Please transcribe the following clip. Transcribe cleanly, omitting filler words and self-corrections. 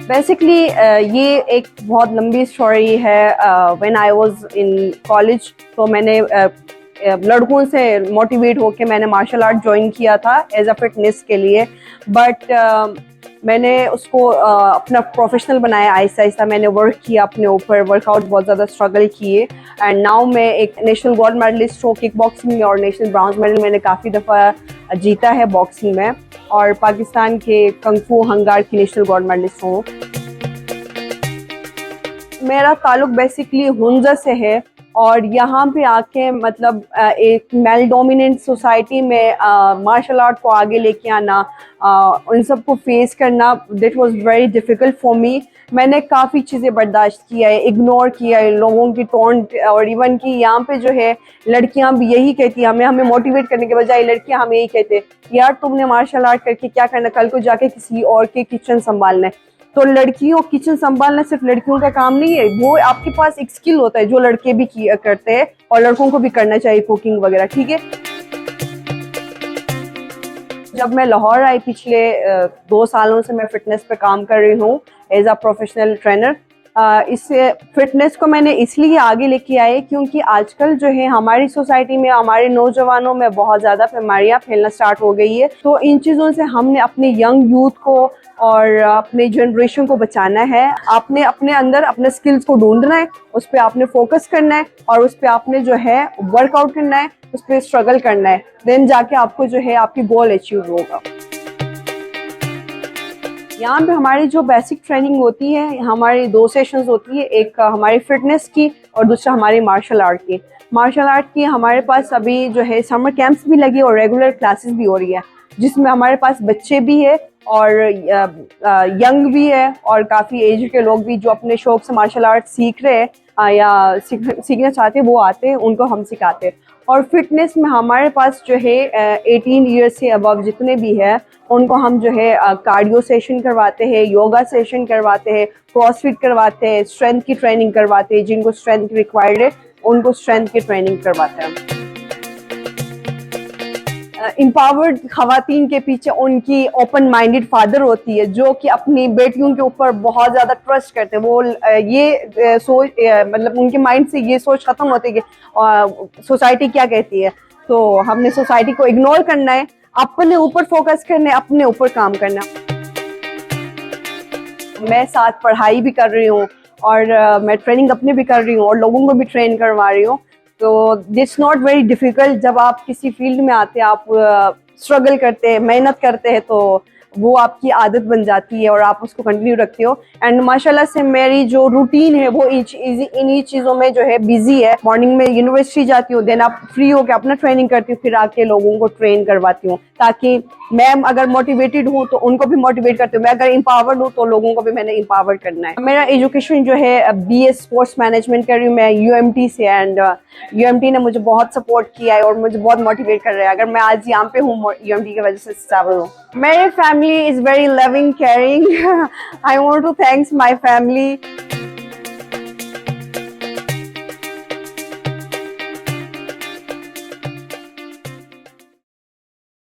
Basically ये एक बहुत लंबी स्टोरी है। When I was in college, तो मैंने लड़कों से मोटिवेट होके मैंने मार्शल आर्ट ज्वाइन किया था एज अ फिटनेस के लिए। बट मैंने उसको अपना प्रोफेशनल बनाया। आहिस्ता आहिस्ता मैंने वर्क किया अपने ऊपर, वर्कआउट बहुत ज़्यादा स्ट्रगल किए, एंड नाउ मैं एक नेशनल गोल्ड मेडलिस्ट हूँ किक बॉक्सिंग में, और नेशनल ब्राउन्ज मेडल मैंने काफ़ी दफ़ा जीता है बॉक्सिंग में, और पाकिस्तान के कंग फू हंगार की नेशनल गोल्ड मेडलिस्ट हूँ। मेरा ताल्लुक बेसिकली हुंजा से है, और यहाँ पे आके मतलब एक मेल डोमिनेंट सोसाइटी में मार्शल आर्ट को आगे लेके आना, उन सबको फेस करना, that was very difficult for me. मैंने काफ़ी चीज़ें बर्दाश्त किया है, इग्नोर किया है लोगों की टोंट, और इवन कि यहाँ पे जो है लड़कियाँ भी यही कहती हैं हमें मोटिवेट करने के बजाय लड़कियाँ हमें यही कहते हैं, यार तुमने मार्शल आर्ट करके क्या करना, कल को जाके किसी और के किचन संभालना है। तो लड़कियों किचन संभालना सिर्फ लड़कियों का काम नहीं है, वो आपके पास एक स्किल होता है जो लड़के भी करते हैं, और लड़कों को भी करना चाहिए, कुकिंग वगैरह, ठीक है। जब मैं लाहौर आई पिछले 2 सालों से मैं फिटनेस पे काम कर रही हूँ एज अ प्रोफेशनल ट्रेनर। इससे फिटनेस को मैंने इसलिए आगे लेके आए क्योंकि आजकल जो है हमारी सोसाइटी में, हमारे नौजवानों में बहुत ज़्यादा बीमारियाँ फैलना स्टार्ट हो गई है। तो इन चीज़ों से हमने अपने यंग यूथ को और अपने जनरेशन को बचाना है। आपने अपने अंदर अपने स्किल्स को ढूंढना है, उस पर आपने फोकस करना है, और उस पर आपने जो है वर्कआउट करना है, उस पर स्ट्रगल करना है, देन जाके आपको जो है आपकी गोल अचीव होगा। यहाँ पे हमारी जो बेसिक ट्रेनिंग होती है, हमारी 2 सेशंस होती है, एक हमारी फिटनेस की और दूसरा हमारी मार्शल आर्ट की। मार्शल आर्ट की हमारे पास अभी जो है समर कैंप्स भी लगे और रेगुलर क्लासेस भी हो रही है, जिसमें हमारे पास बच्चे भी है और यंग भी है, और काफ़ी एज के लोग भी जो अपने शौक से मार्शल आर्ट सीख रहे हैं या सीखना चाहते हैं, वो आते हैं, उनको हम सिखाते हैं। और फिटनेस में हमारे पास जो है 18 ईयर्स से अबव जितने भी है उनको हम जो है कार्डियो सेशन करवाते हैं, योगा सेशन करवाते हैं, क्रॉसफिट करवाते हैं, स्ट्रेंथ की ट्रेनिंग करवाते हैं, जिनको स्ट्रेंथ रिक्वायर्ड है उनको स्ट्रेंथ की ट्रेनिंग करवाते हैं। एम्पावर्ड खवातीन के पीछे उनकी ओपन माइंडेड फादर होती है, जो कि अपनी बेटियों के ऊपर बहुत ज़्यादा ट्रस्ट करते हैं। वो ये सोच मतलब उनके माइंड से ये सोच ख़त्म होती है कि सोसाइटी क्या कहती है। तो हमने सोसाइटी को इग्नोर करना है, अपने ऊपर फोकस करना है, अपने ऊपर काम करना। मैं साथ पढ़ाई भी कर रही हूँ, और मैं ट्रेनिंग अपने भी कर रही हूँ और लोगों को भी ट्रेन करवा रही हूँ। तो दिट्स नॉट वेरी डिफ़िकल्ट। जब आप किसी फील्ड में आते हैं, आप स्ट्रगल करते हैं, मेहनत करते हैं, तो वो आपकी आदत बन जाती है और आप उसको कंटिन्यू रखते हो। एंड माशाल्लाह से मेरी जो रूटीन है वो इन्हीं चीज़ों में जो है बिजी है। मॉर्निंग में यूनिवर्सिटी जाती हूँ, देन आप फ्री होकर अपना ट्रेनिंग करती हूँ, फिर आके लोगों को ट्रेन करवाती हूँ, ताकि मैं अगर मोटिवेटेड हूँ तो उनको भी मोटिवेट करती हूँ, मैं अगर एम्पावर्ड हूँ तो लोगों को भी मैंने एम्पावर करना है। मेरा एजुकेशन जो है BA स्पोर्ट्स मैनेजमेंट कर रही हूँ मैं UMT से, एंड UMT ने मुझे बहुत सपोर्ट किया है और मुझे बहुत मोटिवेट कर रहा है। अगर मैं आज यहाँ पे हूँ UMT की वजह से स्टेबल हूँ। मेरी family is very loving, caring. I want to thanks my family.